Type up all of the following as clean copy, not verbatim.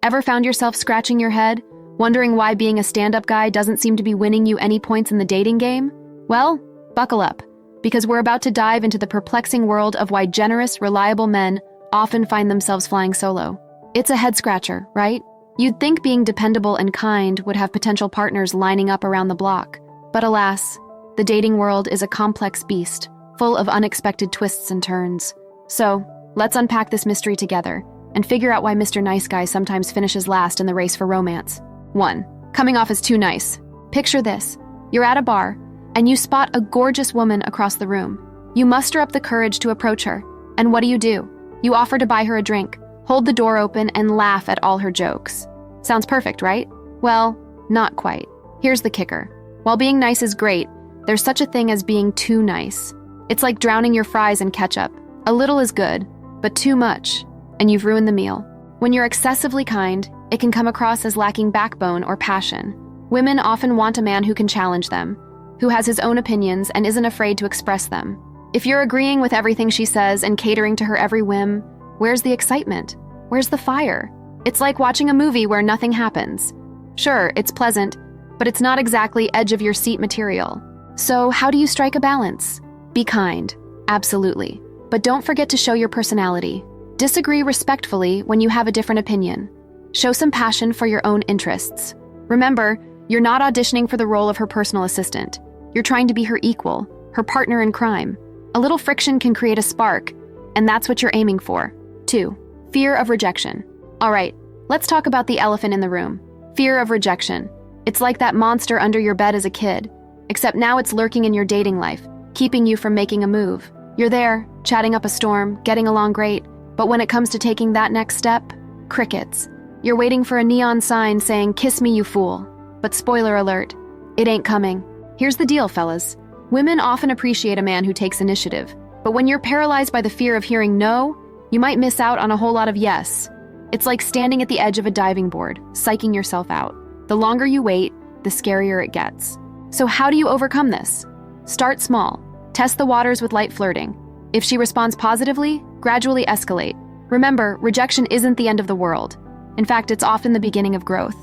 Ever found yourself scratching your head, wondering why being a stand-up guy doesn't seem to be winning you any points in the dating game? Well, buckle up, because we're about to dive into the perplexing world of why generous, reliable men often find themselves flying solo. It's a head-scratcher, right? You'd think being dependable and kind would have potential partners lining up around the block. But alas, the dating world is a complex beast, full of unexpected twists and turns. So, let's unpack this mystery together and figure out why Mr. Nice Guy sometimes finishes last in the race for romance. 1. Coming off as too nice. Picture this. You're at a bar, and you spot a gorgeous woman across the room. You muster up the courage to approach her, and what do? You offer to buy her a drink, hold the door open, and laugh at all her jokes. Sounds perfect, right? Well, not quite. Here's the kicker. While being nice is great, there's such a thing as being too nice. It's like drowning your fries in ketchup. A little is good, but too much, and you've ruined the meal. When you're excessively kind, it can come across as lacking backbone or passion. Women often want a man who can challenge them, who has his own opinions and isn't afraid to express them. If you're agreeing with everything she says and catering to her every whim, where's the excitement? Where's the fire? It's like watching a movie where nothing happens. Sure, it's pleasant, but it's not exactly edge-of-your-seat material. So how do you strike a balance? Be kind, absolutely. But don't forget to show your personality. Disagree respectfully when you have a different opinion. Show some passion for your own interests. Remember, you're not auditioning for the role of her personal assistant. You're trying to be her equal, her partner in crime. A little friction can create a spark, and that's what you're aiming for. 2. Fear of rejection. All right, let's talk about the elephant in the room. Fear of rejection. It's like that monster under your bed as a kid, except now it's lurking in your dating life, keeping you from making a move. You're there, chatting up a storm, getting along great, but when it comes to taking that next step, crickets. You're waiting for a neon sign saying, "Kiss me, you fool." But spoiler alert, it ain't coming. Here's the deal, fellas. Women often appreciate a man who takes initiative, but when you're paralyzed by the fear of hearing no, you might miss out on a whole lot of yes. It's like standing at the edge of a diving board, psyching yourself out. The longer you wait, the scarier it gets. So how do you overcome this? Start small. Test the waters with light flirting. If she responds positively, gradually escalate. Remember, rejection isn't the end of the world. In fact, it's often the beginning of growth.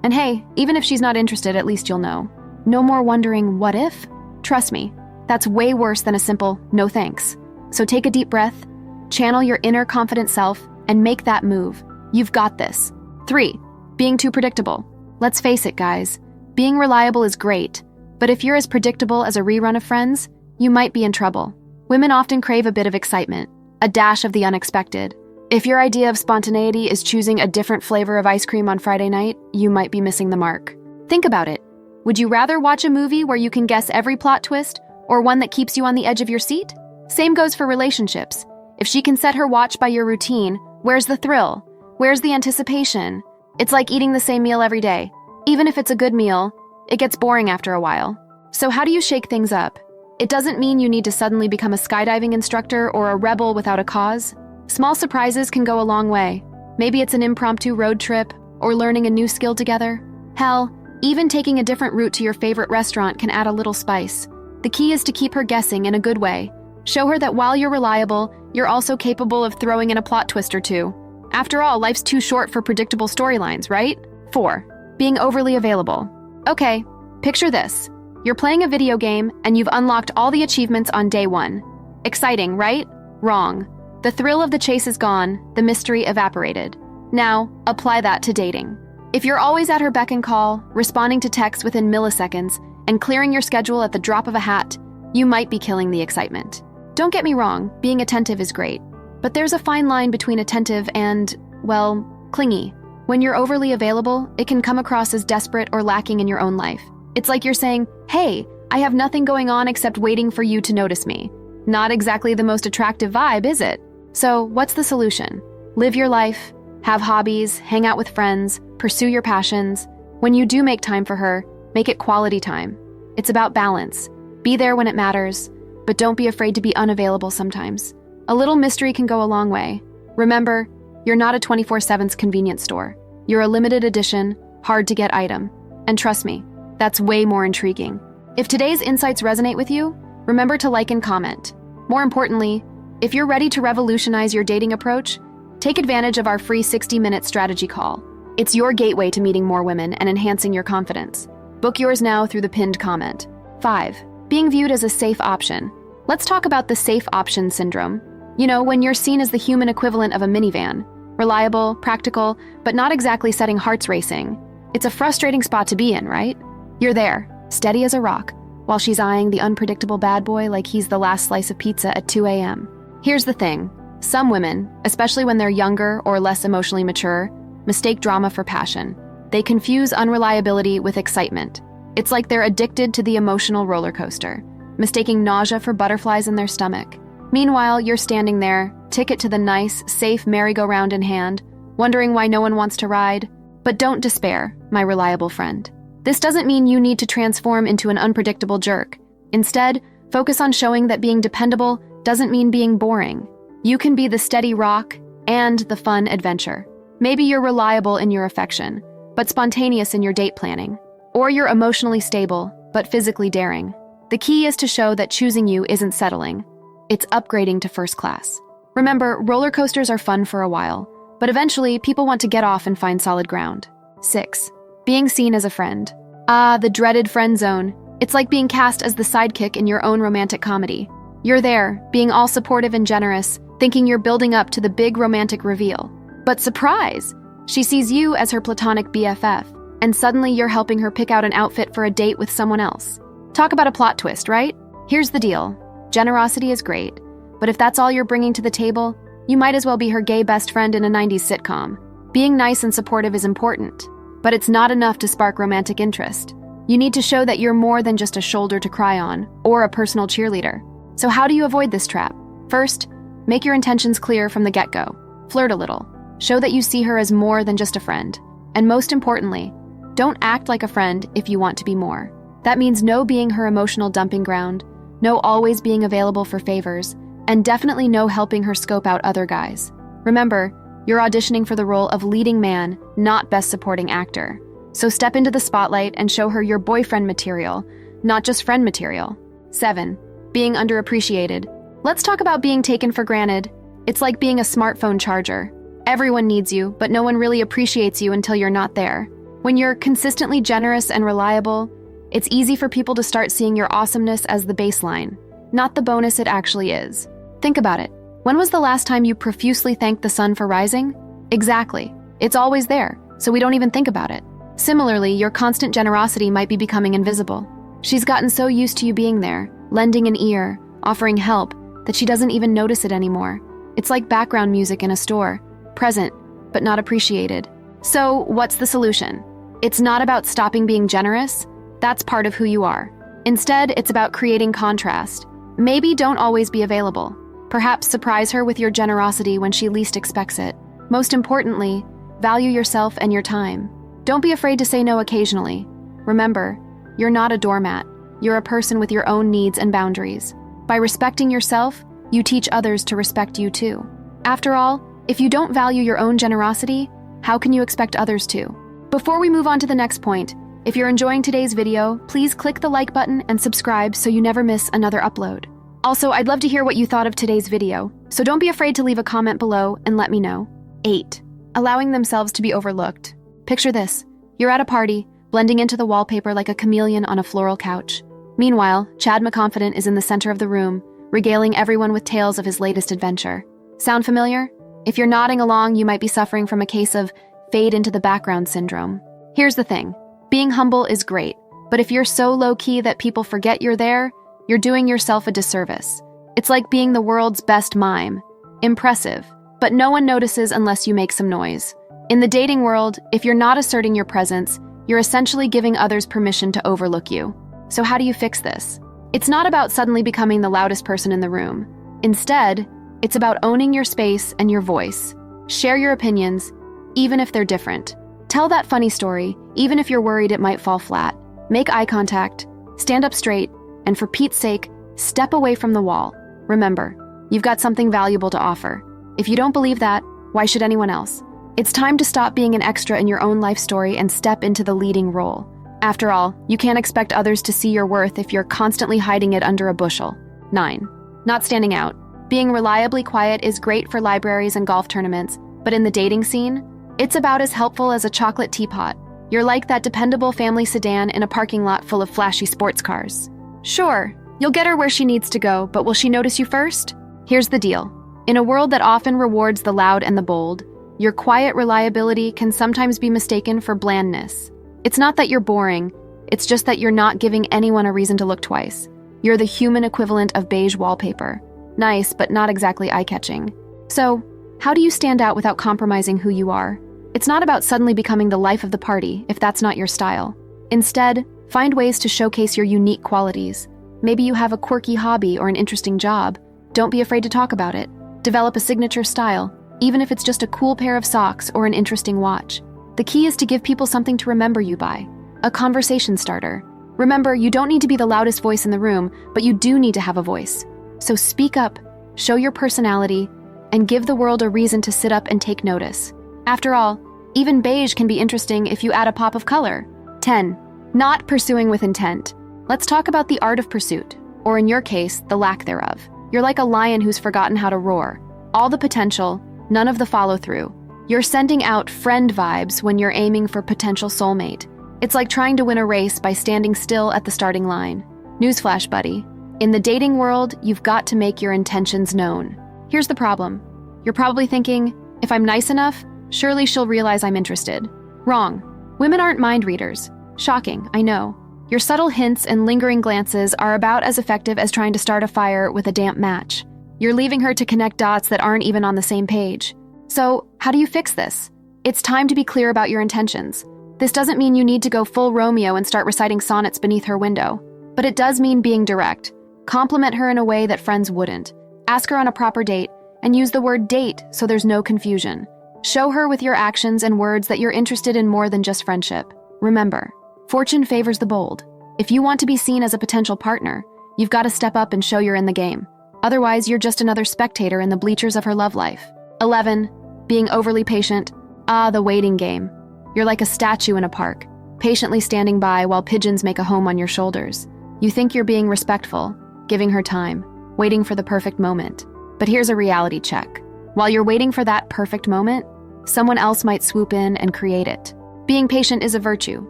And hey, even if she's not interested, at least you'll know. No more wondering, what if? Trust me, that's way worse than a simple, no thanks. So take a deep breath, channel your inner confident self, and make that move. You've got this. 3. Being too predictable. Let's face it, guys. Being reliable is great, but if you're as predictable as a rerun of Friends, you might be in trouble. Women often crave a bit of excitement, a dash of the unexpected. If your idea of spontaneity is choosing a different flavor of ice cream on Friday night, you might be missing the mark. Think about it. Would you rather watch a movie where you can guess every plot twist, or one that keeps you on the edge of your seat? Same goes for relationships. If she can set her watch by your routine, where's the thrill? Where's the anticipation? It's like eating the same meal every day. Even if it's a good meal, it gets boring after a while. So how do you shake things up? It doesn't mean you need to suddenly become a skydiving instructor or a rebel without a cause. Small surprises can go a long way. Maybe it's an impromptu road trip or learning a new skill together. Hell, even taking a different route to your favorite restaurant can add a little spice. The key is to keep her guessing in a good way. Show her that while you're reliable, you're also capable of throwing in a plot twist or two. After all, life's too short for predictable storylines, right? 4. Being overly available. Okay, picture this. You're playing a video game and you've unlocked all the achievements on day 1. Exciting, right? Wrong. The thrill of the chase is gone, the mystery evaporated. Now, apply that to dating. If you're always at her beck and call, responding to texts within milliseconds, and clearing your schedule at the drop of a hat, you might be killing the excitement. Don't get me wrong, being attentive is great. But there's a fine line between attentive and, well, clingy. When you're overly available, it can come across as desperate or lacking in your own life. It's like you're saying, "Hey, I have nothing going on except waiting for you to notice me." Not exactly the most attractive vibe, is it? So, what's the solution? Live your life, have hobbies, hang out with friends, pursue your passions. When you do make time for her, make it quality time. It's about balance. Be there when it matters, but don't be afraid to be unavailable sometimes. A little mystery can go a long way. Remember, you're not a 24/7 convenience store. You're a limited edition, hard-to-get item. And trust me, that's way more intriguing. If today's insights resonate with you, remember to like and comment. More importantly, if you're ready to revolutionize your dating approach, take advantage of our free 60-minute strategy call. It's your gateway to meeting more women and enhancing your confidence. Book yours now through the pinned comment. 5. Being viewed as a safe option. Let's talk about the safe option syndrome. You know, when you're seen as the human equivalent of a minivan. Reliable, practical, but not exactly setting hearts racing. It's a frustrating spot to be in, right? You're there, steady as a rock, while she's eyeing the unpredictable bad boy like he's the last slice of pizza at 2 a.m. Here's the thing. Some women, especially when they're younger or less emotionally mature, mistake drama for passion. They confuse unreliability with excitement. It's like they're addicted to the emotional roller coaster, mistaking nausea for butterflies in their stomach. Meanwhile, you're standing there, ticket to the nice, safe merry-go-round in hand, wondering why no one wants to ride. But don't despair, my reliable friend. This doesn't mean you need to transform into an unpredictable jerk. Instead, focus on showing that being dependable doesn't mean being boring. You can be the steady rock and the fun adventure. Maybe you're reliable in your affection, but spontaneous in your date planning. Or you're emotionally stable, but physically daring. The key is to show that choosing you isn't settling. It's upgrading to first class. Remember, roller coasters are fun for a while, but eventually people want to get off and find solid ground. 6. Being seen as a friend. The dreaded friend zone. It's like being cast as the sidekick in your own romantic comedy. You're there, being all supportive and generous, thinking you're building up to the big romantic reveal. But surprise! She sees you as her platonic BFF, and suddenly you're helping her pick out an outfit for a date with someone else. Talk about a plot twist, right? Here's the deal. Generosity is great, but if that's all you're bringing to the table, you might as well be her gay best friend in a 90s sitcom. Being nice and supportive is important, but it's not enough to spark romantic interest. You need to show that you're more than just a shoulder to cry on or a personal cheerleader. So how do you avoid this trap? First, make your intentions clear from the get-go. Flirt a little. Show that you see her as more than just a friend. And most importantly, don't act like a friend if you want to be more. That means no being her emotional dumping ground, no always being available for favors, and definitely no helping her scope out other guys. Remember, you're auditioning for the role of leading man, not best supporting actor. So step into the spotlight and show her your boyfriend material, not just friend material. 7. Being underappreciated. Let's talk about being taken for granted. It's like being a smartphone charger. Everyone needs you, but no one really appreciates you until you're not there. When you're consistently generous and reliable, it's easy for people to start seeing your awesomeness as the baseline, not the bonus it actually is. Think about it. When was the last time you profusely thanked the sun for rising? Exactly. It's always there, so we don't even think about it. Similarly, your constant generosity might be becoming invisible. She's gotten so used to you being there, lending an ear, offering help, that she doesn't even notice it anymore. It's like background music in a store, present, but not appreciated. So, what's the solution? It's not about stopping being generous. That's part of who you are. Instead, it's about creating contrast. Maybe don't always be available. Perhaps surprise her with your generosity when she least expects it. Most importantly, value yourself and your time. Don't be afraid to say no occasionally. Remember, you're not a doormat. You're a person with your own needs and boundaries. By respecting yourself, you teach others to respect you too. After all, if you don't value your own generosity, how can you expect others to? Before we move on to the next point, if you're enjoying today's video, please click the like button and subscribe so you never miss another upload. Also, I'd love to hear what you thought of today's video, so don't be afraid to leave a comment below and let me know. 8. Allowing themselves to be overlooked. Picture this. You're at a party, blending into the wallpaper like a chameleon on a floral couch. Meanwhile, Chad McConfident is in the center of the room, regaling everyone with tales of his latest adventure. Sound familiar? If you're nodding along, you might be suffering from a case of fade into the background syndrome. Here's the thing. Being humble is great, but if you're so low-key that people forget you're there, you're doing yourself a disservice. It's like being the world's best mime. Impressive, but no one notices unless you make some noise. In the dating world, if you're not asserting your presence, you're essentially giving others permission to overlook you. So how do you fix this? It's not about suddenly becoming the loudest person in the room. Instead, it's about owning your space and your voice. Share your opinions, even if they're different. Tell that funny story, even if you're worried it might fall flat. Make eye contact, stand up straight, and for Pete's sake, step away from the wall. Remember, you've got something valuable to offer. If you don't believe that, why should anyone else? It's time to stop being an extra in your own life story and step into the leading role. After all, you can't expect others to see your worth if you're constantly hiding it under a bushel. 9. Not standing out. Being reliably quiet is great for libraries and golf tournaments, but in the dating scene, It's about as helpful as a chocolate teapot. You're like that dependable family sedan in a parking lot full of flashy sports cars. Sure, you'll get her where she needs to go, but will she notice you first? Here's the deal. In a world that often rewards the loud and the bold, your quiet reliability can sometimes be mistaken for blandness. It's not that you're boring, it's just that you're not giving anyone a reason to look twice. You're the human equivalent of beige wallpaper. Nice, but not exactly eye-catching. So, how do you stand out without compromising who you are? It's not about suddenly becoming the life of the party if that's not your style. Instead, find ways to showcase your unique qualities. Maybe you have a quirky hobby or an interesting job. Don't be afraid to talk about it. Develop a signature style, even if it's just a cool pair of socks or an interesting watch. The key is to give people something to remember you by. A conversation starter. Remember, you don't need to be the loudest voice in the room, but you do need to have a voice. So speak up, show your personality, and give the world a reason to sit up and take notice. After all, even beige can be interesting if you add a pop of color. 10. Not pursuing with intent. Let's talk about the art of pursuit, or in your case, the lack thereof. You're like a lion who's forgotten how to roar. All the potential, none of the follow-through. You're sending out friend vibes when you're aiming for potential soulmate. It's like trying to win a race by standing still at the starting line. Newsflash, buddy. In the dating world, you've got to make your intentions known. Here's the problem. You're probably thinking, if I'm nice enough, surely she'll realize I'm interested. Wrong. Women aren't mind readers. Shocking, I know. Your subtle hints and lingering glances are about as effective as trying to start a fire with a damp match. You're leaving her to connect dots that aren't even on the same page. So, how do you fix this? It's time to be clear about your intentions. This doesn't mean you need to go full Romeo and start reciting sonnets beneath her window, but it does mean being direct. Compliment her in a way that friends wouldn't. Ask her on a proper date, and use the word date so there's no confusion. Show her with your actions and words that you're interested in more than just friendship. Remember, fortune favors the bold. If you want to be seen as a potential partner, you've got to step up and show you're in the game. Otherwise, you're just another spectator in the bleachers of her love life. 11. Being overly patient. The waiting game. You're like a statue in a park, patiently standing by while pigeons make a home on your shoulders. You think you're being respectful, giving her time, waiting for the perfect moment. But here's a reality check. While you're waiting for that perfect moment, someone else might swoop in and create it. Being patient is a virtue,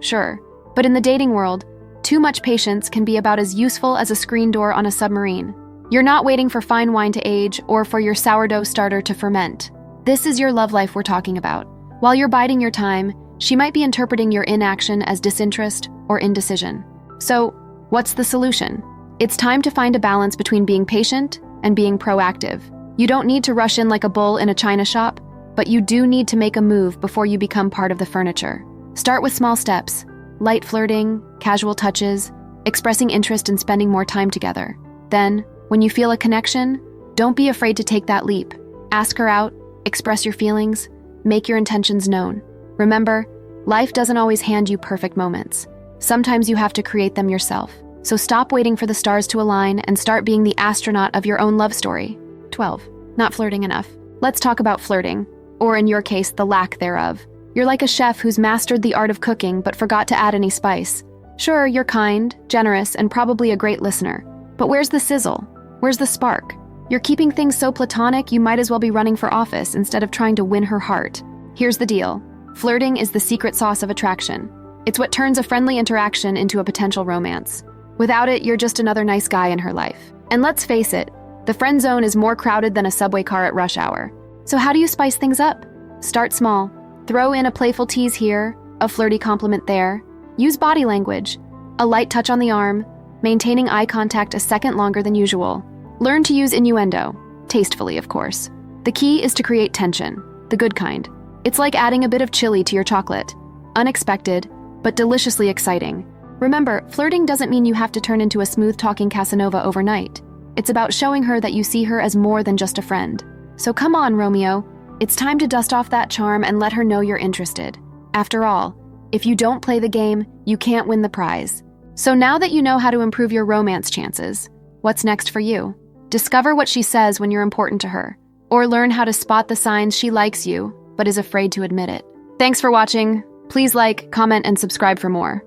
sure, but in the dating world, too much patience can be about as useful as a screen door on a submarine. You're not waiting for fine wine to age or for your sourdough starter to ferment. This is your love life we're talking about. While you're biding your time, she might be interpreting your inaction as disinterest or indecision. So, what's the solution? It's time to find a balance between being patient and being proactive. You don't need to rush in like a bull in a china shop, but you do need to make a move before you become part of the furniture. Start with small steps, light flirting, casual touches, expressing interest in spending more time together. Then, when you feel a connection, don't be afraid to take that leap. Ask her out, express your feelings, make your intentions known. Remember, life doesn't always hand you perfect moments. Sometimes you have to create them yourself. So stop waiting for the stars to align and start being the astronaut of your own love story. 12. Not flirting enough. Let's talk about flirting, or in your case, the lack thereof. You're like a chef who's mastered the art of cooking but forgot to add any spice. Sure, you're kind, generous, and probably a great listener. But where's the sizzle? Where's the spark? You're keeping things so platonic you might as well be running for office instead of trying to win her heart. Here's the deal. Flirting is the secret sauce of attraction. It's what turns a friendly interaction into a potential romance. Without it, you're just another nice guy in her life. And let's face it, the friend zone is more crowded than a subway car at rush hour. So how do you spice things up? Start small. Throw in a playful tease here, a flirty compliment there. Use body language, a light touch on the arm, maintaining eye contact a second longer than usual. Learn to use innuendo, tastefully, of course. The key is to create tension, the good kind. It's like adding a bit of chili to your chocolate. Unexpected, but deliciously exciting. Remember, flirting doesn't mean you have to turn into a smooth-talking Casanova overnight. It's about showing her that you see her as more than just a friend. So come on, Romeo. It's time to dust off that charm and let her know you're interested. After all, if you don't play the game, you can't win the prize. So now that you know how to improve your romance chances, what's next for you? Discover what she says when you're important to her, or learn how to spot the signs she likes you, but is afraid to admit it. Thanks for watching. Please like, comment, and subscribe for more.